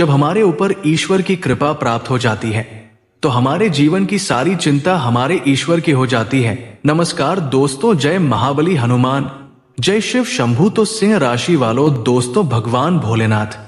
जब हमारे ऊपर ईश्वर की कृपा प्राप्त हो जाती है तो हमारे जीवन की सारी चिंता हमारे ईश्वर की हो जाती है। नमस्कार दोस्तों, जय महाबली हनुमान, जय शिव शंभू। तो सिंह राशि वालों दोस्तों, भगवान भोलेनाथ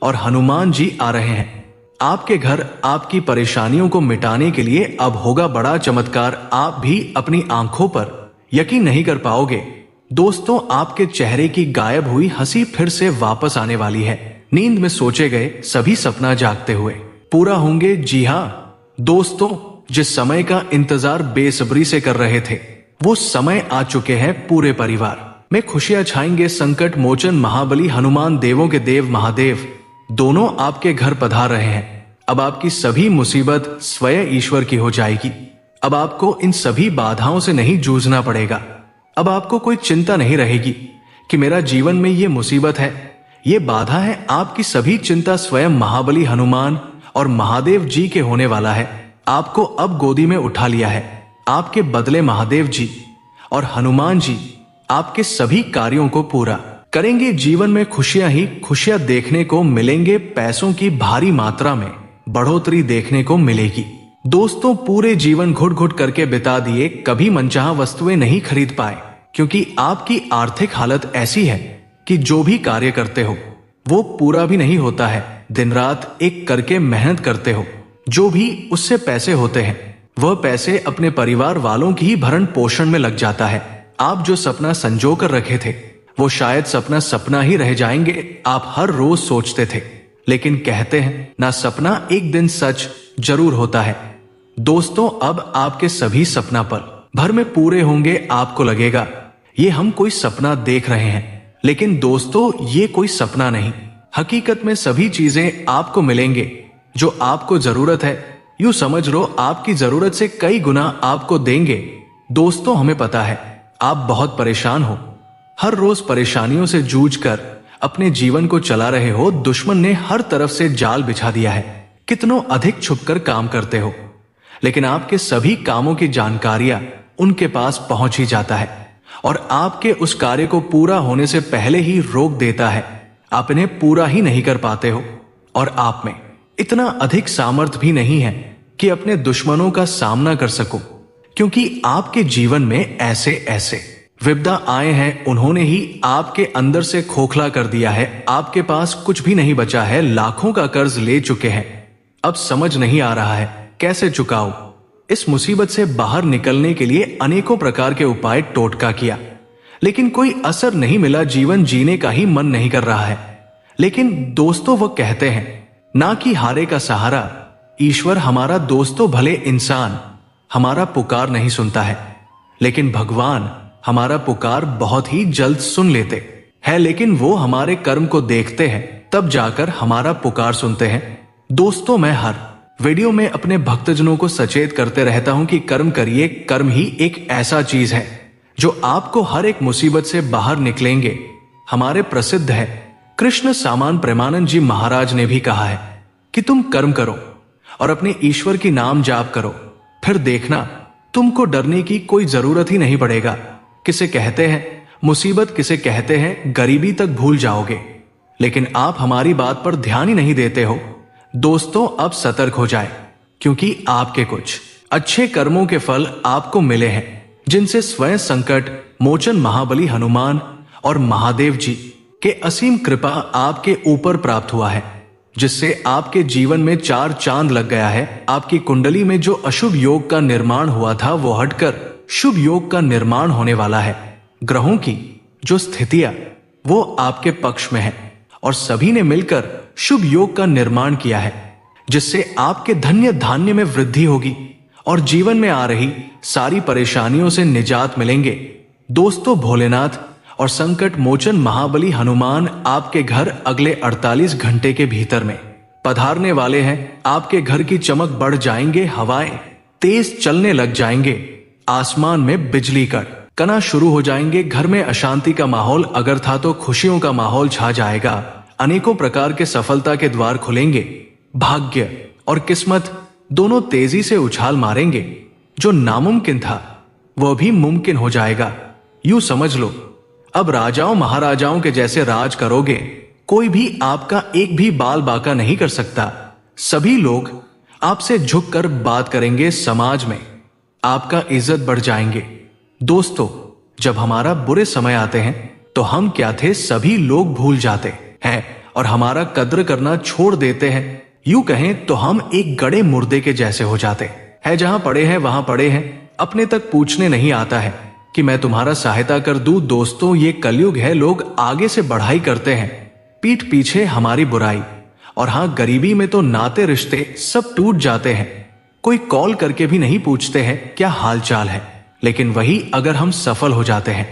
और हनुमान जी आ रहे हैं आपके घर आपकी परेशानियों को मिटाने के लिए। अब होगा बड़ा चमत्कार, आप भी अपनी आंखों पर यकीन नहीं कर पाओगे। दोस्तों, आपके चेहरे की गायब हुई हंसी फिर से वापस आने वाली है। नींद में सोचे गए सभी सपना जागते हुए पूरा होंगे। जी हाँ दोस्तों, जिस समय का इंतजार बेसब्री से कर रहे थे वो समय आ चुके हैं। पूरे परिवार में खुशियां छाएंगे। संकट मोचन महाबली हनुमान, देवों के देव महादेव दोनों आपके घर पधार रहे हैं। अब आपकी सभी मुसीबत स्वयं ईश्वर की हो जाएगी। अब आपको इन सभी बाधाओं से नहीं जूझना पड़ेगा। अब आपको कोई चिंता नहीं रहेगी कि मेरा जीवन में ये मुसीबत है, ये बाधा है। आपकी सभी चिंता स्वयं महाबली हनुमान और महादेव जी के होने वाला है। आपको अब गोदी में उठा लिया है। आपके बदले महादेव जी और हनुमान जी आपके सभी कार्यों को पूरा करेंगे। जीवन में खुशियां ही खुशियां देखने को मिलेंगे। पैसों की भारी मात्रा में बढ़ोतरी देखने को मिलेगी। दोस्तों, पूरे जीवन घुट घुट करके बिता दिए, कभी मनचाहा वस्तुएं नहीं खरीद पाए, क्योंकि आपकी आर्थिक हालत ऐसी है कि जो भी कार्य करते हो वो पूरा भी नहीं होता है। दिन रात एक करके मेहनत करते हो, जो भी उससे पैसे होते हैं वह पैसे अपने परिवार वालों की ही भरण पोषण में लग जाता है। आप जो सपना संजो कर रखे थे वो शायद सपना ही रह जाएंगे। आप हर रोज सोचते थे, लेकिन कहते हैं ना, सपना एक दिन सच जरूर होता है। दोस्तों, अब आपके सभी सपना पल भर में पूरे होंगे। आपको लगेगा ये हम कोई सपना देख रहे हैं, लेकिन दोस्तों ये कोई सपना नहीं, हकीकत में सभी चीजें आपको मिलेंगे जो आपको जरूरत है। यूं समझ लो आपकी जरूरत से कई गुना आपको देंगे। दोस्तों, हमें पता है आप बहुत परेशान हो, हर रोज परेशानियों से जूझकर अपने जीवन को चला रहे हो। दुश्मन ने हर तरफ से जाल बिछा दिया है। कितनों अधिक छुपकर काम करते हो, लेकिन आपके सभी कामों की जानकारियां उनके पास पहुंच ही जाता है और आपके उस कार्य को पूरा होने से पहले ही रोक देता है। आप इन्हें पूरा ही नहीं कर पाते हो और आप में इतना अधिक सामर्थ्य भी नहीं है कि अपने दुश्मनों का सामना कर सको, क्योंकि आपके जीवन में ऐसे विपदा आए हैं, उन्होंने ही आपके अंदर से खोखला कर दिया है। आपके पास कुछ भी नहीं बचा है, लाखों का कर्ज ले चुके हैं। अब समझ नहीं आ रहा है कैसे चुकाओ। इस मुसीबत से बाहर निकलने के लिए अनेकों प्रकार के उपाय टोटका किया, लेकिन कोई असर नहीं मिला। जीवन जीने का ही मन नहीं कर रहा है। लेकिन दोस्तों, वो कहते हैं ना कि हारे का सहारा ईश्वर हमारा। दोस्तों, भले इंसान हमारा पुकार नहीं सुनता है, लेकिन भगवान हमारा पुकार बहुत ही जल्द सुन लेते हैं। लेकिन वो हमारे कर्म को देखते हैं, तब जाकर हमारा पुकार सुनते हैं। दोस्तों, मैं हर वीडियो में अपने भक्तजनों को सचेत करते रहता हूं कि कर्म करिए। कर्म ही एक ऐसा चीज है जो आपको हर एक मुसीबत से बाहर निकलेंगे। हमारे प्रसिद्ध है कृष्ण सामान प्रेमानंद जी महाराज ने भी कहा है कि तुम कर्म करो और अपने ईश्वर की नाम जाप करो, फिर देखना तुमको डरने की कोई जरूरत ही नहीं पड़ेगा। किसे कहते हैं मुसीबत, किसे कहते हैं गरीबी तक भूल जाओगे, लेकिन आप हमारी बात पर ध्यान ही नहीं देते हो। दोस्तों, अब सतर्क हो जाए, क्योंकि आपके कुछ अच्छे कर्मों के फल आपको मिले हैं, जिनसे स्वयं संकट मोचन महाबली हनुमान और महादेव जी के असीम कृपा आपके ऊपर प्राप्त हुआ है, जिससे आपके जीवन में 4 चांद लग गया है। आपकी कुंडली में जो अशुभ योग का निर्माण हुआ था वो हटकर शुभ योग का निर्माण होने वाला है। ग्रहों की जो स्थितियां वो आपके पक्ष में है और सभी ने मिलकर शुभ योग का निर्माण किया है, जिससे आपके धन्य धान्य में वृद्धि होगी और जीवन में आ रही सारी परेशानियों से निजात मिलेंगे। दोस्तों, भोलेनाथ और संकट मोचन महाबली हनुमान आपके घर अगले 48 घंटे के भीतर में पधारने वाले हैं। आपके घर की चमक बढ़ जाएंगे, हवाएं तेज चलने लग जाएंगे, आसमान में बिजली कड़कना शुरू हो जाएंगे। घर में अशांति का माहौल अगर था तो खुशियों का माहौल छा जाएगा। अनेकों प्रकार के सफलता के द्वार खुलेंगे। भाग्य और किस्मत दोनों तेजी से उछाल मारेंगे। जो नामुमकिन था वह भी मुमकिन हो जाएगा। यूं समझ लो अब राजाओं महाराजाओं के जैसे राज करोगे। कोई भी आपका एक भी बाल बांका नहीं कर सकता। सभी लोग आपसे झुककर बात करेंगे, समाज में आपका इज्जत बढ़ जाएंगे। दोस्तों, जब हमारा बुरे समय आते हैं तो हम क्या थे सभी लोग भूल जाते हैं और हमारा कद्र करना छोड़ देते हैं। यूं कहें तो हम एक गड़े मुर्दे के जैसे हो जाते हैं। जहां पड़े हैं वहां पड़े हैं, अपने तक पूछने नहीं आता है कि मैं तुम्हारा सहायता कर दूं। दोस्तों, ये कलयुग है। लोग आगे से बढ़ाई करते हैं, पीठ पीछे हमारी बुराई। और हां, गरीबी में तो नाते रिश्ते सब टूट जाते हैं। कोई कॉल करके भी नहीं पूछते हैं क्या हाल चाल है। लेकिन वही अगर हम सफल हो जाते हैं,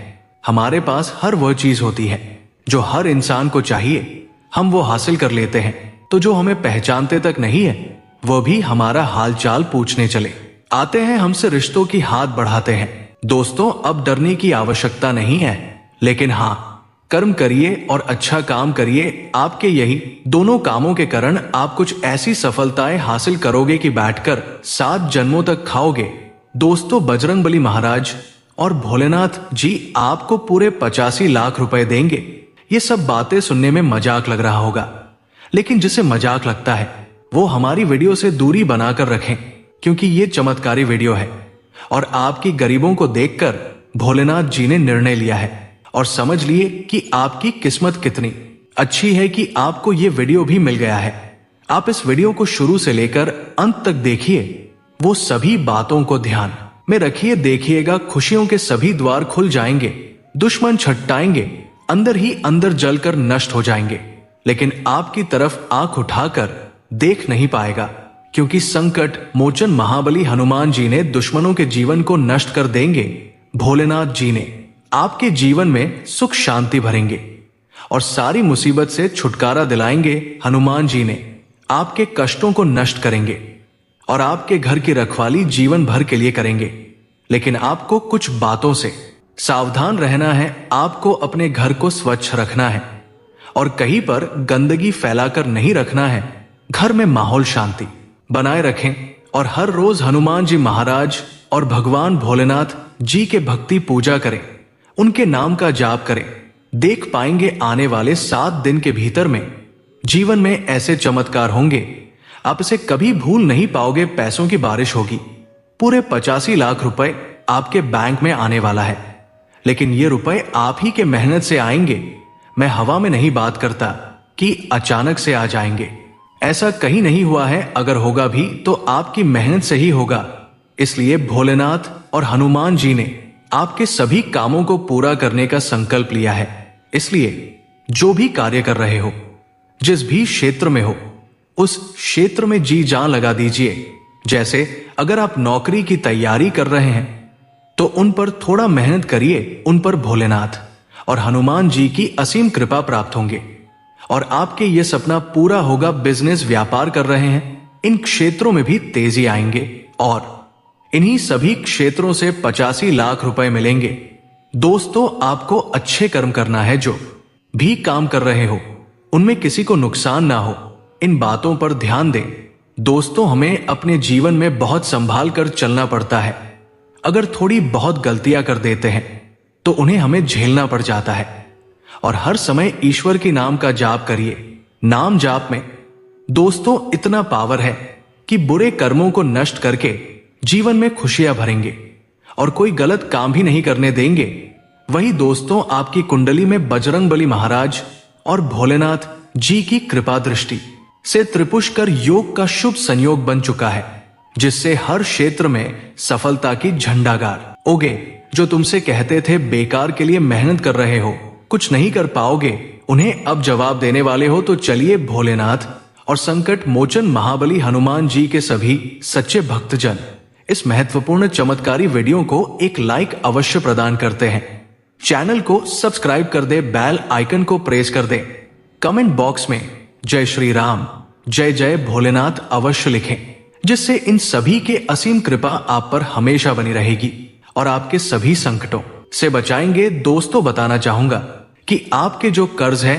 हमारे पास हर वह चीज होती है जो हर इंसान को चाहिए, हम वो हासिल कर लेते हैं, तो जो हमें पहचानते तक नहीं है वह भी हमारा हाल चाल पूछने चले आते हैं, हमसे रिश्तों की हाथ बढ़ाते हैं। दोस्तों, अब डरने की आवश्यकता नहीं है, लेकिन हां, कर्म करिए और अच्छा काम करिए। आपके यही दोनों कामों के कारण आप कुछ ऐसी सफलताएं हासिल करोगे कि बैठकर 7 जन्मों तक खाओगे। दोस्तों, बजरंगबली महाराज और भोलेनाथ जी आपको पूरे 85 लाख रुपए देंगे। ये सब बातें सुनने में मजाक लग रहा होगा, लेकिन जिसे मजाक लगता है वो हमारी वीडियो से दूरी बनाकर रखें, क्योंकि ये चमत्कारी वीडियो है और आपकी गरीबों को देखकर भोलेनाथ जी ने निर्णय लिया है और समझ लिए कि आपकी किस्मत कितनी अच्छी है कि आपको ये वीडियो भी मिल गया है। आप इस वीडियो को शुरू से लेकर अंत तक देखिए, वो सभी बातों को ध्यान में रखिए। देखिएगा, खुशियों के सभी द्वार खुल जाएंगे, दुश्मन छटटाएंगे, अंदर ही अंदर जलकर नष्ट हो जाएंगे, लेकिन आपकी तरफ आंख उठाकर देख नहीं पाएगा, क्योंकि संकट मोचन महाबली हनुमान जी ने दुश्मनों के जीवन को नष्ट कर देंगे। भोलेनाथ जी ने आपके जीवन में सुख शांति भरेंगे और सारी मुसीबत से छुटकारा दिलाएंगे। हनुमान जी ने आपके कष्टों को नष्ट करेंगे और आपके घर की रखवाली जीवन भर के लिए करेंगे। लेकिन आपको कुछ बातों से सावधान रहना है। आपको अपने घर को स्वच्छ रखना है और कहीं पर गंदगी फैलाकर नहीं रखना है। घर में माहौल शांति बनाए रखें और हर रोज हनुमान जी महाराज और भगवान भोलेनाथ जी के भक्ति पूजा करें, उनके नाम का जाप करें। देख पाएंगे आने वाले 7 दिन के भीतर में जीवन में ऐसे चमत्कार होंगे, आप इसे कभी भूल नहीं पाओगे। पैसों की बारिश होगी, पूरे 85 लाख रुपए आपके बैंक में आने वाला है, लेकिन ये रुपए आप ही के मेहनत से आएंगे। मैं हवा में नहीं बात करता कि अचानक से आ जाएंगे, ऐसा कहीं नहीं हुआ है। अगर होगा भी तो आपकी मेहनत से ही होगा। इसलिए भोलेनाथ और हनुमान जी ने आपके सभी कामों को पूरा करने का संकल्प लिया है। इसलिए जो भी कार्य कर रहे हो, जिस भी क्षेत्र में हो, उस क्षेत्र में जी जान लगा दीजिए। जैसे अगर आप नौकरी की तैयारी कर रहे हैं तो उन पर थोड़ा मेहनत करिए, उन पर भोलेनाथ और हनुमान जी की असीम कृपा प्राप्त होंगे और आपके ये सपना पूरा होगा। बिजनेस व्यापार कर रहे हैं, इन क्षेत्रों में भी तेजी आएंगे और इन्हीं सभी क्षेत्रों से 85 लाख रुपए मिलेंगे। दोस्तों, आपको अच्छे कर्म करना है। जो भी काम कर रहे हो उनमें किसी को नुकसान ना हो, इन बातों पर ध्यान दें। दोस्तों, हमें अपने जीवन में बहुत संभाल कर चलना पड़ता है। अगर थोड़ी बहुत गलतियां कर देते हैं तो उन्हें हमें झेलना पड़ जाता है। और हर समय ईश्वर के नाम का जाप करिए। नाम जाप में दोस्तों इतना पावर है कि बुरे कर्मों को नष्ट करके जीवन में खुशियां भरेंगे और कोई गलत काम भी नहीं करने देंगे। वही दोस्तों, आपकी कुंडली में बजरंगबली महाराज और भोलेनाथ जी की कृपा दृष्टि से त्रिपुष्कर योग का शुभ संयोग बन चुका है, जिससे हर क्षेत्र में सफलता की झंडागार उगे। जो तुमसे कहते थे बेकार के लिए मेहनत कर रहे हो, कुछ नहीं कर पाओगे, उन्हें अब जवाब देने वाले हो। तो चलिए, भोलेनाथ और संकट मोचन महाबली हनुमान जी के सभी सच्चे भक्तजन इस महत्वपूर्ण चमत्कारी वीडियो को एक लाइक अवश्य प्रदान करते हैं। चैनल को सब्सक्राइब कर दे, बेल आइकन को प्रेस कर दे, कमेंट बॉक्स में जय श्री राम, जय जय भोलेनाथ अवश्य लिखें, जिससे इन सभी के असीम कृपा आप पर हमेशा बनी रहेगी और आपके सभी संकटों से बचाएंगे। दोस्तों, बताना चाहूंगा कि आपके जो कर्ज है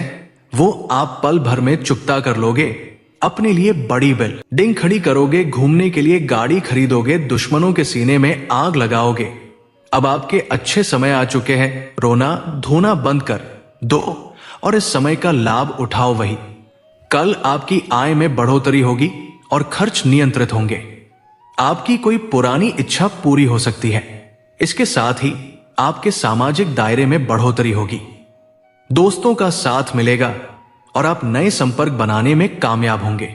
वो आप पल भर में चुकता कर लोगे। अपने लिए बड़ी बिल्डिंग खड़ी करोगे, घूमने के लिए गाड़ी खरीदोगे, दुश्मनों के सीने में आग लगाओगे। अब आपके अच्छे समय आ चुके हैं। रोना धोना बंद कर दो और इस समय का लाभ उठाओ वही। कल आपकी आय में बढ़ोतरी होगी और खर्च नियंत्रित होंगे। आपकी कोई पुरानी इच्छा पूरी हो सकती है। इसके साथ ही आपके सामाजिक दायरे में बढ़ोतरी होगी। दोस्तों का साथ मिलेगा और आप नए संपर्क बनाने में कामयाब होंगे।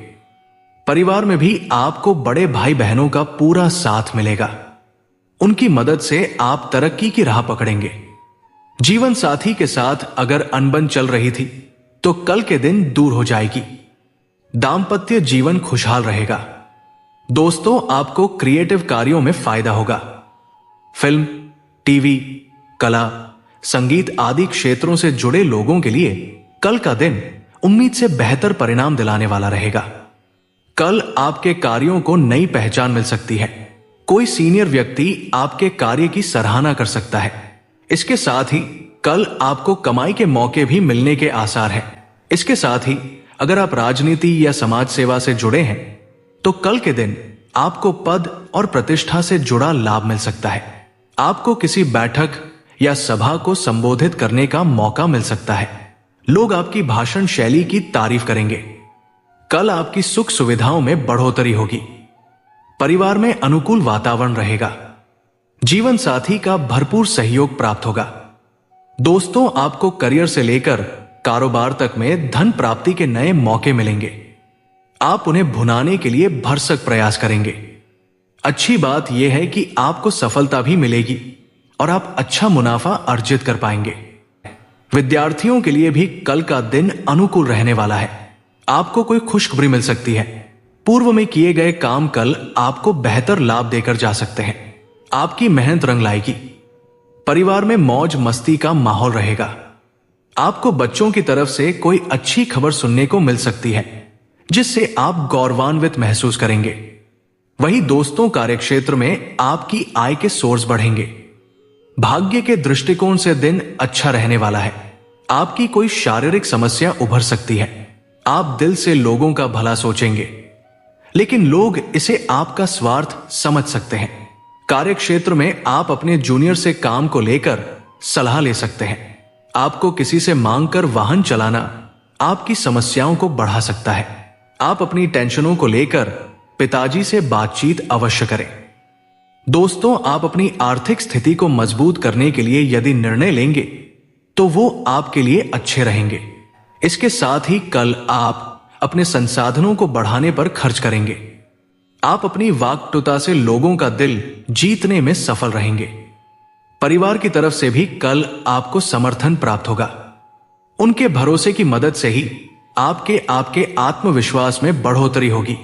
परिवार में भी आपको बड़े भाई बहनों का पूरा साथ मिलेगा। उनकी मदद से आप तरक्की की राह पकड़ेंगे। जीवन साथी के साथ अगर अनबन चल रही थी तो कल के दिन दूर हो जाएगी। दाम्पत्य जीवन खुशहाल रहेगा। दोस्तों, आपको क्रिएटिव कार्यों में फायदा होगा। फिल्म, टीवी, कला, संगीत आदि क्षेत्रों से जुड़े लोगों के लिए कल का दिन उम्मीद से बेहतर परिणाम दिलाने वाला रहेगा। कल आपके कार्यों को नई पहचान मिल सकती है। कोई सीनियर व्यक्ति आपके कार्य की सराहना कर सकता है। इसके साथ ही कल आपको कमाई के मौके भी मिलने के आसार हैं। इसके साथ ही अगर आप राजनीति या समाज सेवा से जुड़े हैं तो कल के दिन आपको पद और प्रतिष्ठा से जुड़ा लाभ मिल सकता है। आपको किसी बैठक या सभा को संबोधित करने का मौका मिल सकता है। लोग आपकी भाषण शैली की तारीफ करेंगे। कल आपकी सुख सुविधाओं में बढ़ोतरी होगी। परिवार में अनुकूल वातावरण रहेगा। जीवन साथी का भरपूर सहयोग प्राप्त होगा। दोस्तों, आपको करियर से लेकर कारोबार तक में धन प्राप्ति के नए मौके मिलेंगे। आप उन्हें भुनाने के लिए भरसक प्रयास करेंगे। अच्छी बात यह है कि आपको सफलता भी मिलेगी और आप अच्छा मुनाफा अर्जित कर पाएंगे। विद्यार्थियों के लिए भी कल का दिन अनुकूल रहने वाला है। आपको कोई खुशखबरी मिल सकती है। पूर्व में किए गए काम कल आपको बेहतर लाभ देकर जा सकते हैं। आपकी मेहनत रंग लाएगी। परिवार में मौज मस्ती का माहौल रहेगा। आपको बच्चों की तरफ से कोई अच्छी खबर सुनने को मिल सकती है जिससे आप गौरवान्वित महसूस करेंगे। वही दोस्तों, कार्यक्षेत्र में आपकी आय के सोर्स बढ़ेंगे। भाग्य के दृष्टिकोण से दिन अच्छा रहने वाला है। आपकी कोई शारीरिक समस्या उभर सकती है। आप दिल से लोगों का भला सोचेंगे, लेकिन लोग इसे आपका स्वार्थ समझ सकते हैं। कार्यक्षेत्र में आप अपने जूनियर से काम को लेकर सलाह ले सकते हैं। आपको किसी से मांगकर वाहन चलाना आपकी समस्याओं को बढ़ा सकता है। आप अपनी टेंशनों को लेकर पिताजी से बातचीत अवश्य करें। दोस्तों, आप अपनी आर्थिक स्थिति को मजबूत करने के लिए यदि निर्णय लेंगे तो वो आपके लिए अच्छे रहेंगे। इसके साथ ही कल आप अपने संसाधनों को बढ़ाने पर खर्च करेंगे। आप अपनी वाक्पटुता से लोगों का दिल जीतने में सफल रहेंगे। परिवार की तरफ से भी कल आपको समर्थन प्राप्त होगा। उनके भरोसे की मदद से ही आपके आत्मविश्वास में बढ़ोतरी होगी।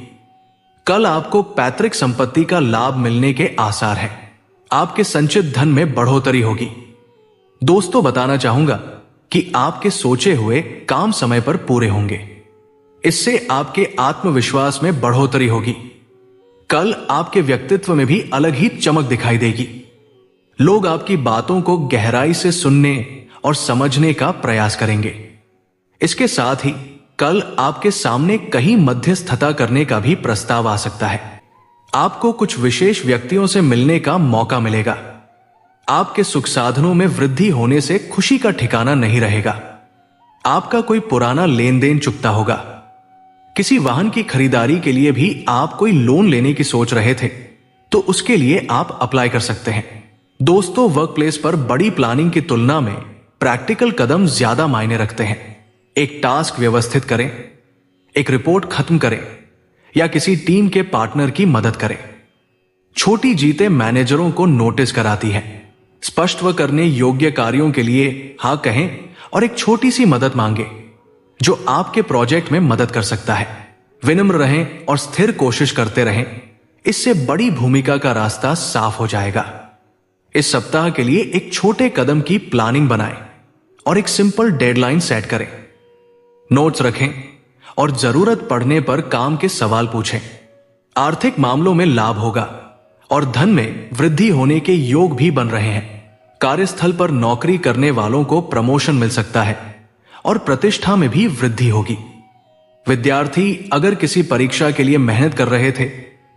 कल आपको पैतृक संपत्ति का लाभ मिलने के आसार हैं। आपके संचित धन में बढ़ोतरी होगी। दोस्तों, बताना चाहूंगा कि आपके सोचे हुए काम समय पर पूरे होंगे। इससे आपके आत्मविश्वास में बढ़ोतरी होगी। कल आपके व्यक्तित्व में भी अलग ही चमक दिखाई देगी। लोग आपकी बातों को गहराई से सुनने और समझने का प्रयास करेंगे। इसके साथ ही कल आपके सामने कहीं मध्यस्थता करने का भी प्रस्ताव आ सकता है। आपको कुछ विशेष व्यक्तियों से मिलने का मौका मिलेगा। आपके सुख साधनों में वृद्धि होने से खुशी का ठिकाना नहीं रहेगा। आपका कोई पुराना लेन देन चुकता होगा। किसी वाहन की खरीदारी के लिए भी आप कोई लोन लेने की सोच रहे थे तो उसके लिए आप अप्लाई कर सकते हैं। दोस्तों, वर्क प्लेस पर बड़ी प्लानिंग की तुलना में प्रैक्टिकल कदम ज्यादा मायने रखते हैं। एक टास्क व्यवस्थित करें, एक रिपोर्ट खत्म करें या किसी टीम के पार्टनर की मदद करें। छोटी जीतें मैनेजरों को नोटिस कराती है। स्पष्ट व करने योग्य कार्यों के लिए हाँ कहें और एक छोटी सी मदद मांगे जो आपके प्रोजेक्ट में मदद कर सकता है। विनम्र रहें और स्थिर कोशिश करते रहें। इससे बड़ी भूमिका का रास्ता साफ हो जाएगा। इस सप्ताह के लिए एक छोटे कदम की प्लानिंग बनाएं और एक सिंपल डेडलाइन सेट करें। नोट्स रखें और जरूरत पड़ने पर काम के सवाल पूछें। आर्थिक मामलों में लाभ होगा और धन में वृद्धि होने के योग भी बन रहे हैं। कार्यस्थल पर नौकरी करने वालों को प्रमोशन मिल सकता है और प्रतिष्ठा में भी वृद्धि होगी। विद्यार्थी अगर किसी परीक्षा के लिए मेहनत कर रहे थे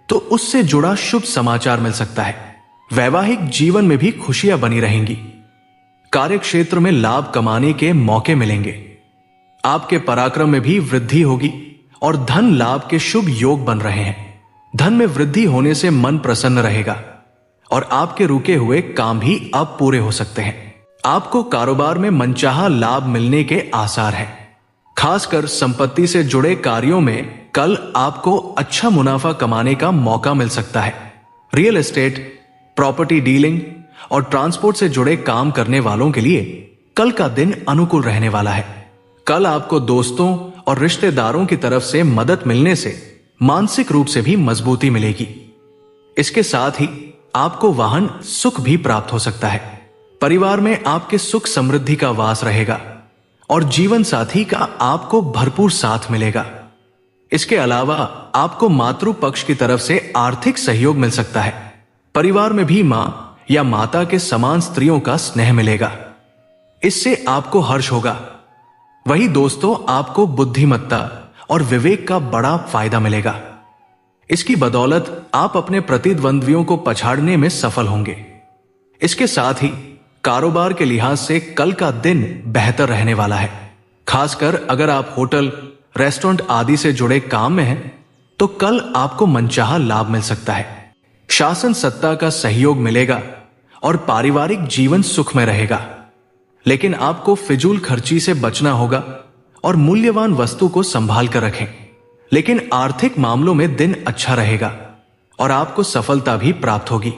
तो उससे जुड़ा शुभ समाचार मिल सकता है। वैवाहिक जीवन में भी खुशियां बनी रहेंगी। कार्यक्षेत्र में लाभ कमाने के मौके मिलेंगे। आपके पराक्रम में भी वृद्धि होगी और धन लाभ के शुभ योग बन रहे हैं। धन में वृद्धि होने से मन प्रसन्न रहेगा और आपके रुके हुए काम भी अब पूरे हो सकते हैं। आपको कारोबार में मनचाहा लाभ मिलने के आसार हैं। खासकर संपत्ति से जुड़े कार्यों में कल आपको अच्छा मुनाफा कमाने का मौका मिल सकता है। रियल एस्टेट, प्रॉपर्टी डीलिंग और ट्रांसपोर्ट से जुड़े काम करने वालों के लिए कल का दिन अनुकूल रहने वाला है। कल आपको दोस्तों और रिश्तेदारों की तरफ से मदद मिलने से मानसिक रूप से भी मजबूती मिलेगी। इसके साथ ही आपको वाहन सुख भी प्राप्त हो सकता है। परिवार में आपके सुख समृद्धि का वास रहेगा और जीवन साथी का आपको भरपूर साथ मिलेगा। इसके अलावा आपको मातृ पक्ष की तरफ से आर्थिक सहयोग मिल सकता है। परिवार में भी मां या माता के समान स्त्रियों का स्नेह मिलेगा, इससे आपको हर्ष होगा। वही दोस्तों, आपको बुद्धिमत्ता और विवेक का बड़ा फायदा मिलेगा। इसकी बदौलत आप अपने प्रतिद्वंद्वियों को पछाड़ने में सफल होंगे। इसके साथ ही कारोबार के लिहाज से कल का दिन बेहतर रहने वाला है। खासकर अगर आप होटल, रेस्टोरेंट आदि से जुड़े काम में हैं, तो कल आपको मनचाहा लाभ मिल सकता है। शासन सत्ता का सहयोग मिलेगा और पारिवारिक जीवन सुख में रहेगा। लेकिन आपको फिजूल खर्ची से बचना होगा और मूल्यवान वस्तु को संभाल कर रखें। लेकिन आर्थिक मामलों में दिन अच्छा रहेगा और आपको सफलता भी प्राप्त होगी।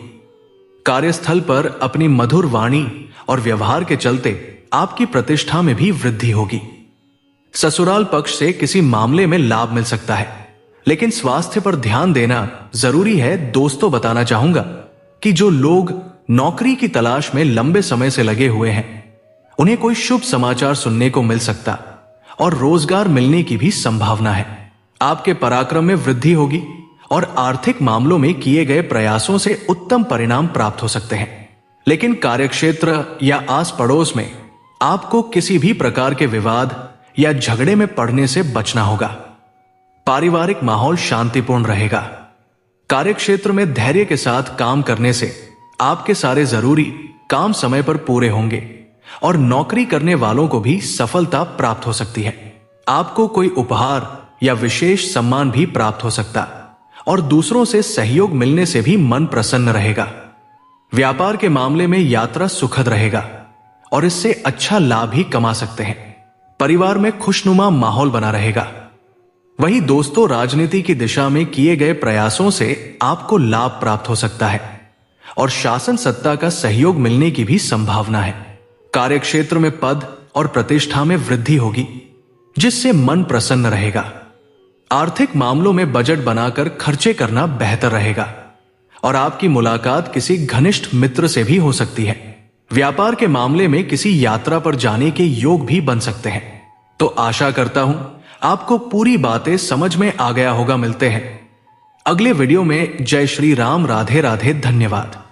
कार्यस्थल पर अपनी मधुर वाणी और व्यवहार के चलते आपकी प्रतिष्ठा में भी वृद्धि होगी। ससुराल पक्ष से किसी मामले में लाभ मिल सकता है, लेकिन स्वास्थ्य पर ध्यान देना जरूरी है। दोस्तों, बताना चाहूंगा कि जो लोग नौकरी की तलाश में लंबे समय से लगे हुए हैं, उन्हें कोई शुभ समाचार सुनने को मिल सकता और रोजगार मिलने की भी संभावना है। आपके पराक्रम में वृद्धि होगी और आर्थिक मामलों में किए गए प्रयासों से उत्तम परिणाम प्राप्त हो सकते हैं। लेकिन कार्यक्षेत्र या आस पड़ोस में आपको किसी भी प्रकार के विवाद या झगड़े में पड़ने से बचना होगा। पारिवारिक माहौल शांतिपूर्ण रहेगा। कार्यक्षेत्र में धैर्य के साथ काम करने से आपके सारे जरूरी काम समय पर पूरे होंगे और नौकरी करने वालों को भी सफलता प्राप्त हो सकती है। आपको कोई उपहार या विशेष सम्मान भी प्राप्त हो सकता और दूसरों से सहयोग मिलने से भी मन प्रसन्न रहेगा। व्यापार के मामले में यात्रा सुखद रहेगा और इससे अच्छा लाभ ही कमा सकते हैं। परिवार में खुशनुमा माहौल बना रहेगा। वहीं दोस्तों, राजनीति की दिशा में किए गए प्रयासों से आपको लाभ प्राप्त हो सकता है और शासन सत्ता का सहयोग मिलने की भी संभावना है। कार्यक्षेत्र में पद और प्रतिष्ठा में वृद्धि होगी, जिससे मन प्रसन्न रहेगा। आर्थिक मामलों में बजट बनाकर खर्चे करना बेहतर रहेगा और आपकी मुलाकात किसी घनिष्ठ मित्र से भी हो सकती है। व्यापार के मामले में किसी यात्रा पर जाने के योग भी बन सकते हैं। तो आशा करता हूं आपको पूरी बातें समझ में आ गया होगा। मिलते हैं अगले वीडियो में। जय श्री राम। राधे राधे। धन्यवाद।